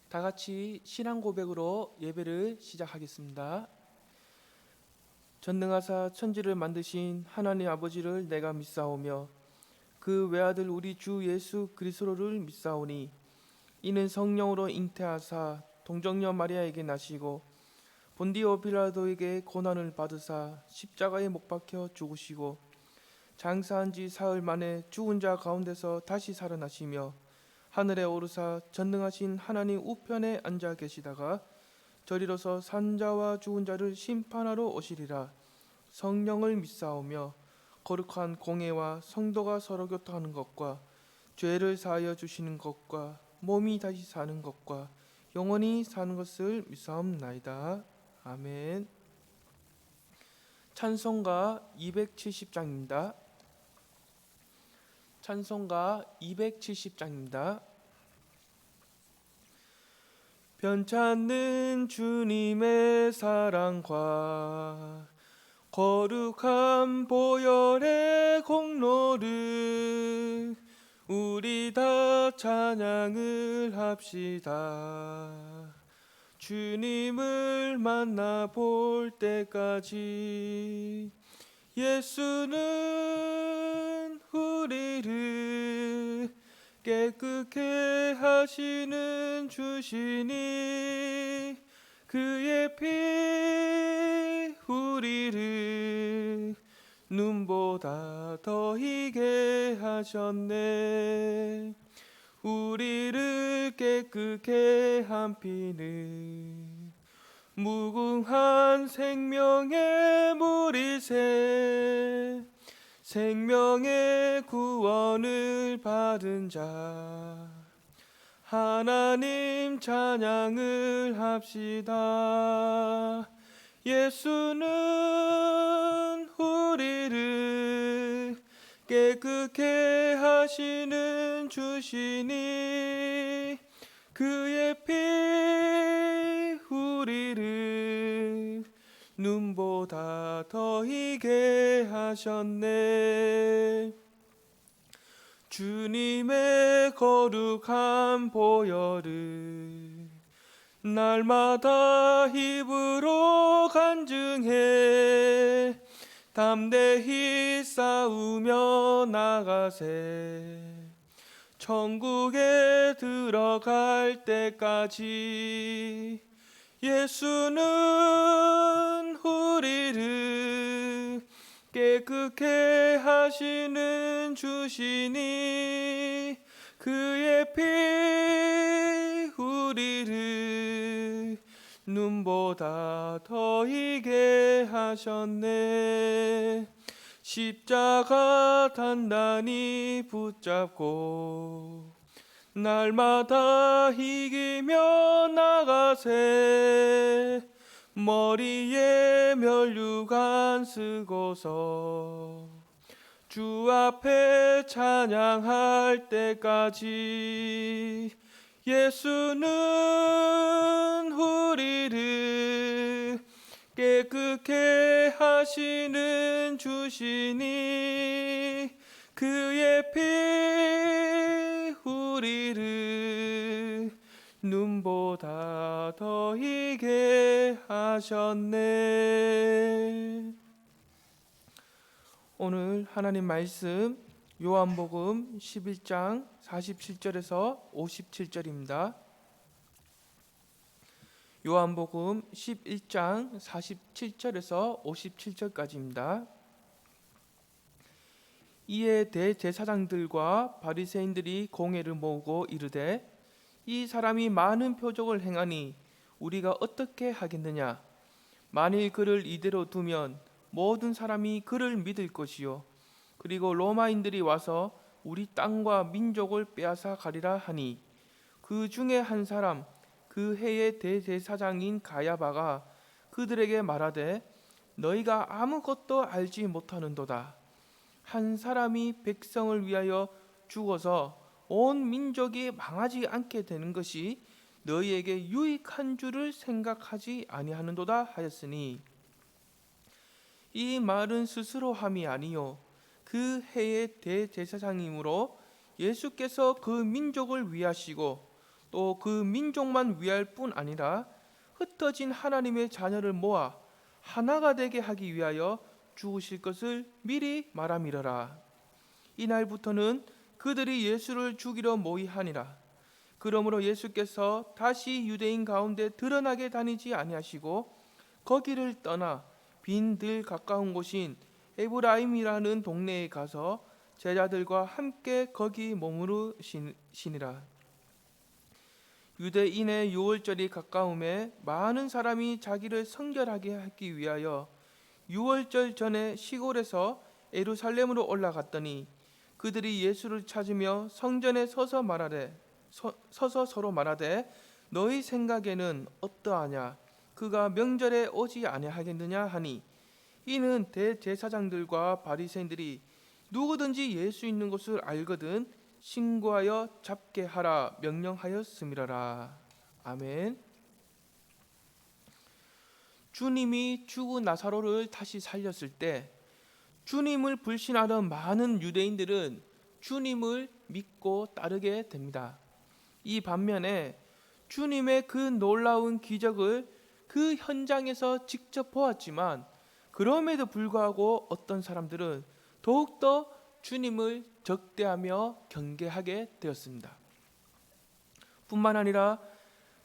다 같이 신앙 고백으로 예배를 시작하겠습니다. 전능하사 천지를 만드신 하나님 아버지를 내가 믿사오며 그 외아들 우리 주 예수 그리스도를 믿사오니 이는 성령으로 잉태하사 동정녀 마리아에게 나시고 본디오 빌라도에게 고난을 받으사 십자가에 못 박혀 죽으시고 장사한 지 사흘 만에 죽은 자 가운데서 다시 살아나시며 하늘에 오르사 전능하신 하나님 우편에 앉아 계시다가 저리로서 산자와 죽은 자를 심판하러 오시리라. 성령을 믿사오며 거룩한 공회와 성도가 서로 교통하는 것과 죄를 사하여 주시는 것과 몸이 다시 사는 것과 영원히 사는 것을 믿사옵나이다. 아멘. 찬송가 270장입니다. 찬송가 270장입니다. 변찮는 주님의 사랑과 거룩한 보혈의 공로를 우리 다 찬양을 합시다. 주님을 만나볼 때까지 예수는 우리를 깨끗게 하시는 주시니 그의 피 우리를 눈보다 더 희게 하셨네. 우리를 깨끗게 한 피는 무궁한 생명의 물이세. 생명의 구원을 받은 자 하나님 찬양을 합시다. 예수는 우리를 깨끗게 하시는 주시니 그의 피 우리를 눈보다 더 희게 하셨네. 주님의 거룩한 보혈을 날마다 입으로 간증해 담대히 싸우며 나가세. 천국에 들어갈 때까지 예수는 우리를 깨끗게 하시는 주시니 그의 피 우리를 눈보다 더 희게 하셨네. 십자가 단단히 붙잡고 날마다 이기며 나가세. 머리에 면류관 쓰고서 주 앞에 찬양할 때까지 예수는 우리를 깨끗게 하시는 주시니 그의 피 우리를 눈보다 더 희게 하셨네. 오늘 하나님 말씀 요한복음 11장 47절에서 57절입니다. 요한복음 11장 47절에서 57절까지입니다. 이에 대제사장들과 바리새인들이 공회를 모으고 이르되 이 사람이 많은 표적을 행하니 우리가 어떻게 하겠느냐? 만일 그를 이대로 두면 모든 사람이 그를 믿을 것이요 그리고 로마인들이 와서 우리 땅과 민족을 빼앗아 가리라 하니 그 중에 한 사람 그 해의 대제사장인 가야바가 그들에게 말하되 너희가 아무것도 알지 못하는도다. 한 사람이 백성을 위하여 죽어서 온 민족이 망하지 않게 되는 것이 너희에게 유익한 줄을 생각하지 아니하는도다 하였으니 이 말은 스스로 함이 아니요 그 해의 대제사장이므로 예수께서 그 민족을 위하시고 또 그 민족만 위할 뿐 아니라 흩어진 하나님의 자녀를 모아 하나가 되게 하기 위하여 죽으실 것을 미리 말함이러라. 이날부터는 그들이 예수를 죽이러 모이하니라. 그러므로 예수께서 다시 유대인 가운데 드러나게 다니지 아니하시고 거기를 떠나 빈 들 가까운 곳인 에브라임이라는 동네에 가서 제자들과 함께 거기 머무르시니라. 유대인의 유월절이 가까움에 많은 사람이 자기를 성결하게 하기 위하여 유월절 전에 시골에서 예루살렘으로 올라갔더니 그들이 예수를 찾으며 성전에 서서 서로 말하되 너희 생각에는 어떠하냐? 그가 명절에 오지 아니하겠느냐 하니 이는 대제사장들과 바리새인들이 누구든지 예수 있는 것을 알거든 신고하여 잡게 하라 명령하였음이라라. 아멘. 주님이 죽은 나사로를 다시 살렸을 때 주님을 불신하던 많은 유대인들은 주님을 믿고 따르게 됩니다. 이 반면에 주님의 그 놀라운 기적을 그 현장에서 직접 보았지만 그럼에도 불구하고 어떤 사람들은 더욱더 주님을 적대하며 경계하게 되었습니다. 뿐만 아니라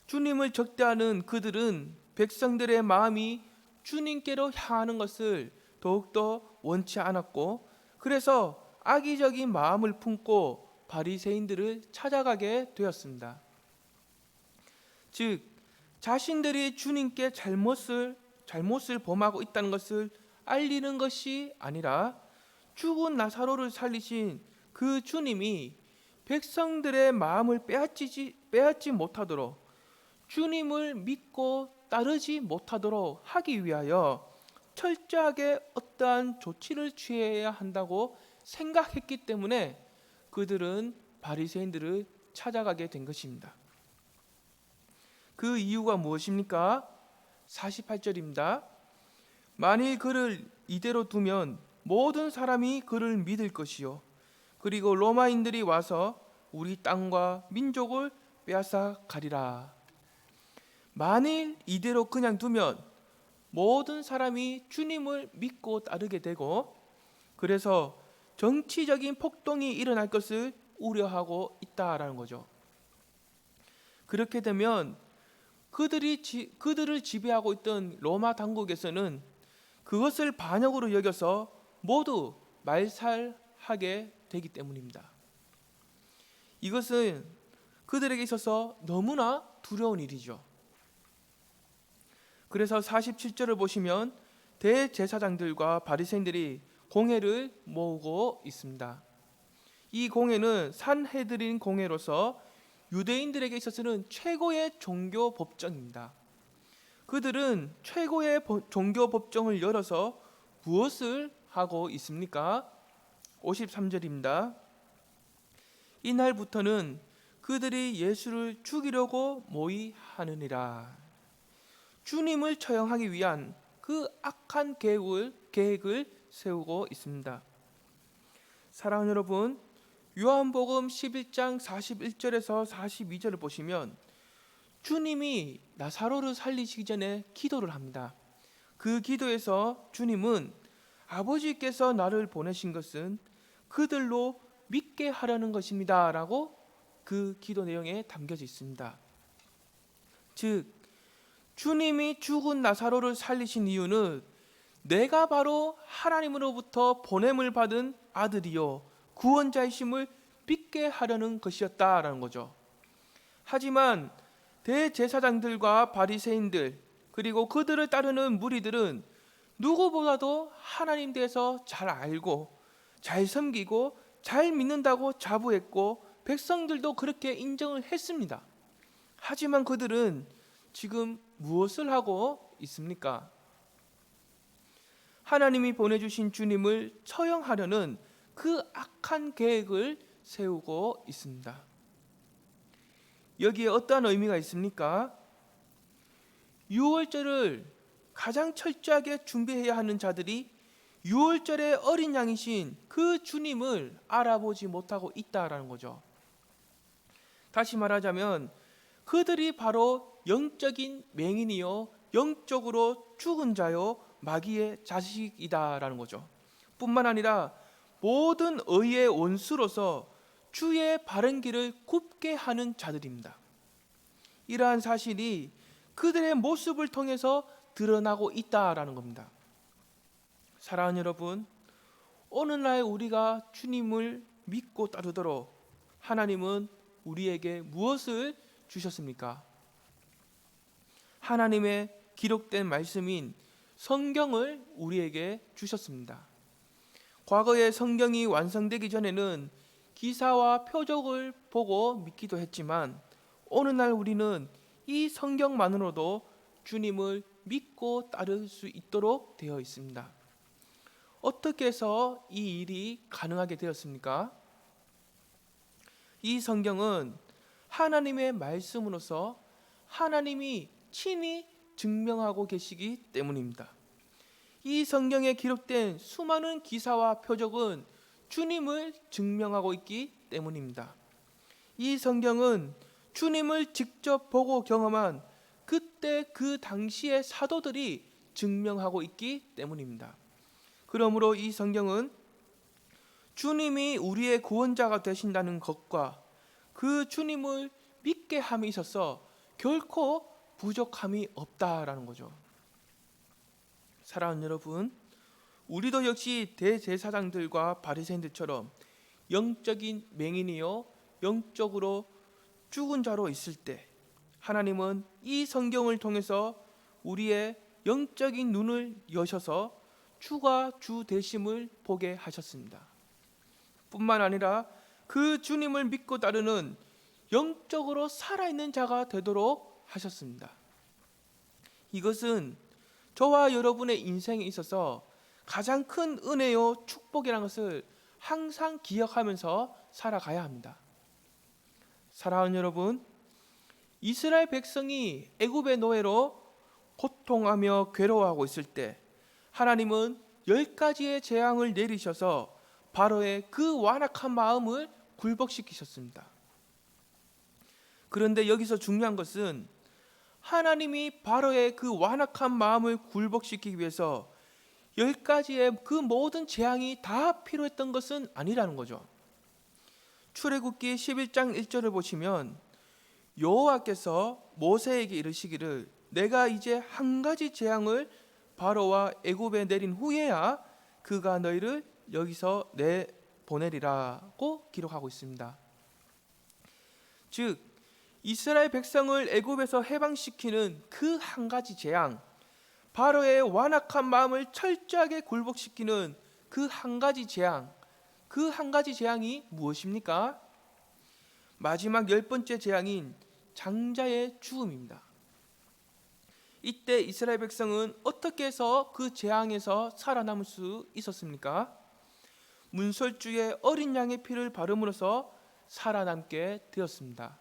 주님을 적대하는 그들은 백성들의 마음이 주님께로 향하는 것을 더욱더 원치 않았고 그래서 악의적인 마음을 품고 바리새인들을 찾아가게 되었습니다. 즉 자신들이 주님께 잘못을 범하고 있다는 것을 알리는 것이 아니라 죽은 나사로를 살리신 그 주님이 백성들의 마음을 빼앗지 못하도록 주님을 믿고 따르지 못하도록 하기 위하여 철저하게 어떠한 조치를 취해야 한다고 생각했기 때문에 그들은 바리새인들을 찾아가게 된 것입니다. 그 이유가 무엇입니까? 48절입니다. 만일 그를 이대로 두면 모든 사람이 그를 믿을 것이요 그리고 로마인들이 와서 우리 땅과 민족을 빼앗아 가리라. 만일 이대로 그냥 두면 모든 사람이 주님을 믿고 따르게 되고 그래서 정치적인 폭동이 일어날 것을 우려하고 있다라는 거죠. 그렇게 되면 그들을 지배하고 있던 로마 당국에서는 그것을 반역으로 여겨서 모두 말살하게 되기 때문입니다. 이것은 그들에게 있어서 너무나 두려운 일이죠. 그래서 47절을 보시면 대제사장들과 바리새인들이 공회를 모으고 있습니다. 이 공회는 산헤드린 공회로서 유대인들에게 있어서는 최고의 종교 법정입니다. 그들은 최고의 종교 법정을 열어서 무엇을 하고 있습니까? 53절입니다. 이날부터는 그들이 예수를 죽이려고 모의하느니라. 주님을 처형하기 위한 그 악한 계획을 세우고 있습니다. 사랑하는 여러분, 요한복음 11장 41절에서 42절을 보시면 주님이 나사로를 살리시기 전에 기도를 합니다. 그 기도에서 주님은 아버지께서 나를 보내신 것은 그들로 믿게 하려는 것입니다 라고 그 기도 내용에 담겨져 있습니다. 즉 주님이 죽은 나사로를 살리신 이유는 내가 바로 하나님으로부터 보냄을 받은 아들이요 구원자이심을 믿게 하려는 것이었다라는 거죠. 하지만 대제사장들과 바리새인들 그리고 그들을 따르는 무리들은 누구보다도 하나님 대해서 잘 알고 잘 섬기고 잘 믿는다고 자부했고 백성들도 그렇게 인정을 했습니다. 하지만 그들은 지금 무엇을 하고 있습니까? 하나님이 보내주신 주님을 처형하려는 그 악한 계획을 세우고 있습니다. 여기에 어떠한 의미가 있습니까? 유월절을 가장 철저하게 준비해야 하는 자들이 유월절의 어린 양이신 그 주님을 알아보지 못하고 있다라는 거죠. 다시 말하자면 그들이 바로 영적인 맹인이요 영적으로 죽은 자요 마귀의 자식이다라는 거죠. 뿐만 아니라 모든 의의 원수로서 주의 바른 길을 굽게 하는 자들입니다. 이러한 사실이 그들의 모습을 통해서 드러나고 있다라는 겁니다. 사랑하는 여러분, 오늘날 우리가 주님을 믿고 따르도록 하나님은 우리에게 무엇을 주셨습니까? 하나님의 기록된 말씀인 성경을 우리에게 주셨습니다. 과거에 성경이 완성되기 전에는 기사와 표적을 보고 믿기도 했지만 오늘날 우리는 이 성경만으로도 주님을 믿고 따를 수 있도록 되어 있습니다. 어떻게 해서 이 일이 가능하게 되었습니까? 이 성경은 하나님의 말씀으로서 하나님이 친히 증명하고 계시기 때문입니다. 이 성경에 기록된 수많은 기사와 표적은 주님을 증명하고 있기 때문입니다. 이 성경은 주님을 직접 보고 경험한 그때 그 당시의 사도들이 증명하고 있기 때문입니다. 그러므로 이 성경은 주님이 우리의 구원자가 되신다는 것과 그 주님을 믿게 함에 있어서 결코 부족함이 없다라는 거죠. 사랑하는 여러분, 우리도 역시 대제사장들과 바리새인들처럼 영적인 맹인이요 영적으로 죽은 자로 있을 때 하나님은 이 성경을 통해서 우리의 영적인 눈을 여셔서 주가 주 되심을 보게 하셨습니다. 뿐만 아니라 그 주님을 믿고 따르는 영적으로 살아있는 자가 되도록 하셨습니다. 이것은 저와 여러분의 인생에 있어서 가장 큰 은혜요 축복이라는 것을 항상 기억하면서 살아가야 합니다. 사랑하는 여러분, 이스라엘 백성이 애굽의 노예로 고통하며 괴로워하고 있을 때 하나님은 10가지의 재앙을 내리셔서 바로의 그 완악한 마음을 굴복시키셨습니다. 그런데 여기서 중요한 것은 하나님이 바로의 그 완악한 마음을 굴복시키기 위해서 10가지의 그 모든 재앙이 다 필요했던 것은 아니라는 거죠. 출애굽기 11장 1절을 보시면 여호와께서 모세에게 이르시기를 내가 이제 한 가지 재앙을 바로와 애굽에 내린 후에야 그가 너희를 여기서 내보내리라고 기록하고 있습니다. 즉 이스라엘 백성을 애굽에서 해방시키는 그 한 가지 재앙, 바로의 완악한 마음을 철저하게 굴복시키는 그 한 가지 재앙, 그 한 가지 재앙이 무엇입니까? 마지막 10번째 재앙인 장자의 죽음입니다. 이때 이스라엘 백성은 어떻게 해서 그 재앙에서 살아남을 수 있었습니까? 문설주에 어린 양의 피를 바름으로써 살아남게 되었습니다.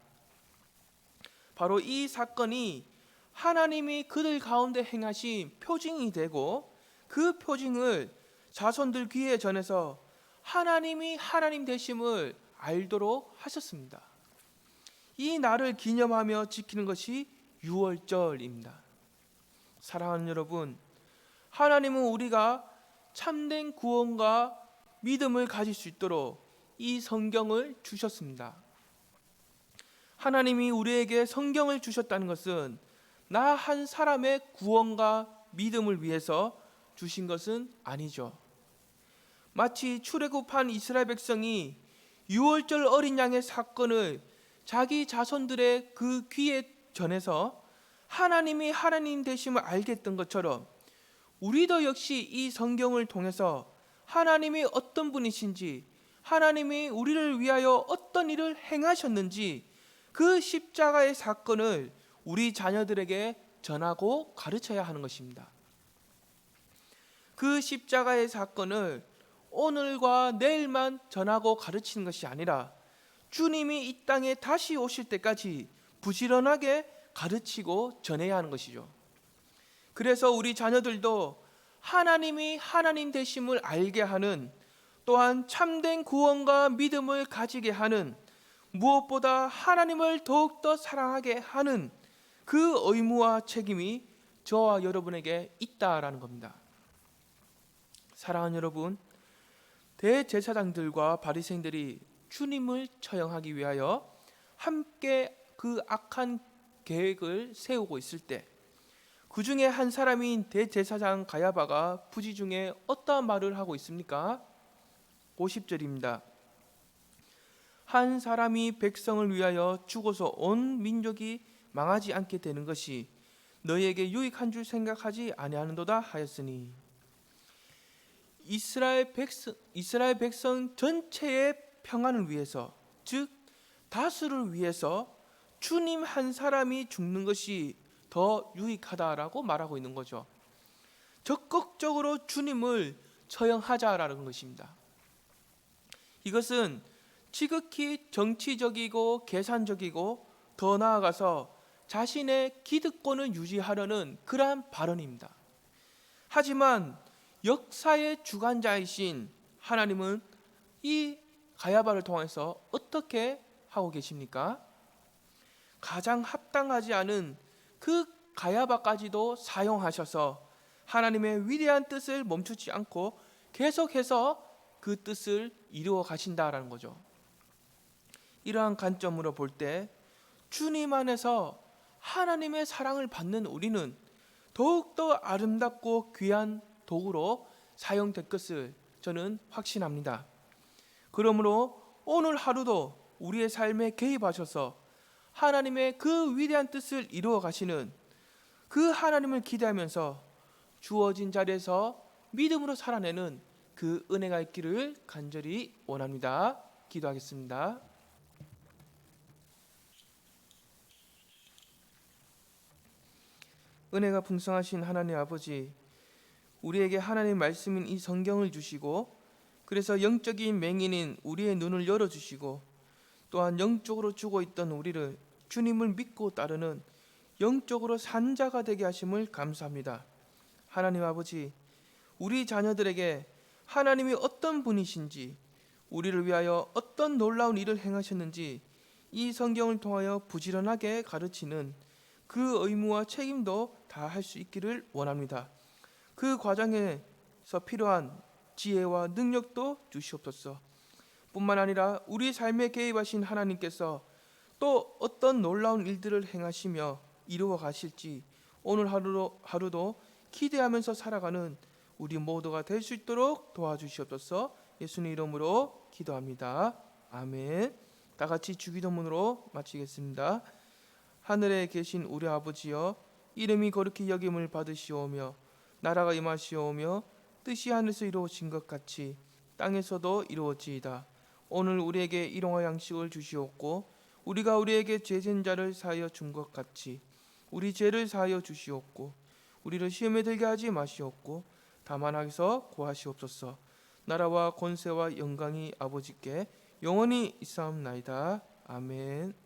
바로 이 사건이 하나님이 그들 가운데 행하신 표징이 되고 그 표징을 자손들 귀에 전해서 하나님이 하나님 되심을 알도록 하셨습니다. 이 날을 기념하며 지키는 것이 유월절입니다. 사랑하는 여러분, 하나님은 우리가 참된 구원과 믿음을 가질 수 있도록 이 성경을 주셨습니다. 하나님이 우리에게 성경을 주셨다는 것은 나 한 사람의 구원과 믿음을 위해서 주신 것은 아니죠. 마치 출애굽한 이스라엘 백성이 유월절 어린 양의 사건을 자기 자손들의 그 귀에 전해서 하나님이 하나님 되심을 알게 했던 것처럼 우리도 역시 이 성경을 통해서 하나님이 어떤 분이신지, 하나님이 우리를 위하여 어떤 일을 행하셨는지 그 십자가의 사건을 우리 자녀들에게 전하고 가르쳐야 하는 것입니다. 그 십자가의 사건을 오늘과 내일만 전하고 가르치는 것이 아니라 주님이 이 땅에 다시 오실 때까지 부지런하게 가르치고 전해야 하는 것이죠. 그래서 우리 자녀들도 하나님이 하나님 되심을 알게 하는, 또한 참된 구원과 믿음을 가지게 하는 무엇보다 하나님을 더욱더 사랑하게 하는 그 의무와 책임이 저와 여러분에게 있다라는 겁니다. 사랑하는 여러분, 대제사장들과 바리새인들이 주님을 처형하기 위하여 함께 그 악한 계획을 세우고 있을 때, 그 중에 한 사람인 대제사장 가야바가 부지 중에 어떠한 말을 하고 있습니까? 50절입니다. 한 사람이 백성을 위하여 죽어서 온 민족이 망하지 않게 되는 것이 너희에게 유익한 줄 생각하지 아니하는도다 하였으니, 이스라엘 백성 전체의 평안을 위해서, 즉 다수를 위해서 주님 한 사람이 죽는 것이 더 유익하다라고 말하고 있는 거죠. 적극적으로 주님을 처형하자라는 것입니다. 이것은 지극히 정치적이고 계산적이고 더 나아가서 자신의 기득권을 유지하려는 그러한 발언입니다. 하지만 역사의 주관자이신 하나님은 이 가야바를 통해서 어떻게 하고 계십니까? 가장 합당하지 않은 그 가야바까지도 사용하셔서 하나님의 위대한 뜻을 멈추지 않고 계속해서 그 뜻을 이루어 가신다라는 거죠. 이러한 관점으로 볼 때 주님 안에서 하나님의 사랑을 받는 우리는 더욱더 아름답고 귀한 도구로 사용될 것을 저는 확신합니다. 그러므로 오늘 하루도 우리의 삶에 개입하셔서 하나님의 그 위대한 뜻을 이루어 가시는 그 하나님을 기대하면서 주어진 자리에서 믿음으로 살아내는 그 은혜가 있기를 간절히 원합니다. 기도하겠습니다. 은혜가 풍성하신 하나님 아버지, 우리에게 하나님의 말씀인 이 성경을 주시고, 그래서 영적인 맹인인 우리의 눈을 열어주시고, 또한 영적으로 죽어있던 우리를 주님을 믿고 따르는 영적으로 산 자가 되게 하심을 감사합니다. 하나님 아버지, 우리 자녀들에게 하나님이 어떤 분이신지, 우리를 위하여 어떤 놀라운 일을 행하셨는지 이 성경을 통하여 부지런하게 가르치는 그 의무와 책임도 다 할 수 있기를 원합니다. 그 과정에서 필요한 지혜와 능력도 주시옵소서. 뿐만 아니라 우리 삶에 개입하신 하나님께서 또 어떤 놀라운 일들을 행하시며 이루어 가실지 오늘 하루도 기대하면서 살아가는 우리 모두가 될 수 있도록 도와주시옵소서. 예수님 이름으로 기도합니다. 아멘. 다 같이 주기도문으로 마치겠습니다. 하늘에 계신 우리 아버지여, 이름이 거룩히 여김을 받으시오며 나라가 임하시오며 뜻이 하늘에서 이루어진 것 같이 땅에서도 이루어지이다. 오늘 우리에게 일용할 양식을 주시옵고, 우리가 우리에게 죄진 자를 사하여 준 것 같이 우리 죄를 사하여 주시옵고, 우리를 시험에 들게 하지 마시옵고 다만 하기서 구하시옵소서. 나라와 권세와 영광이 아버지께 영원히 있사옵나이다. 아멘.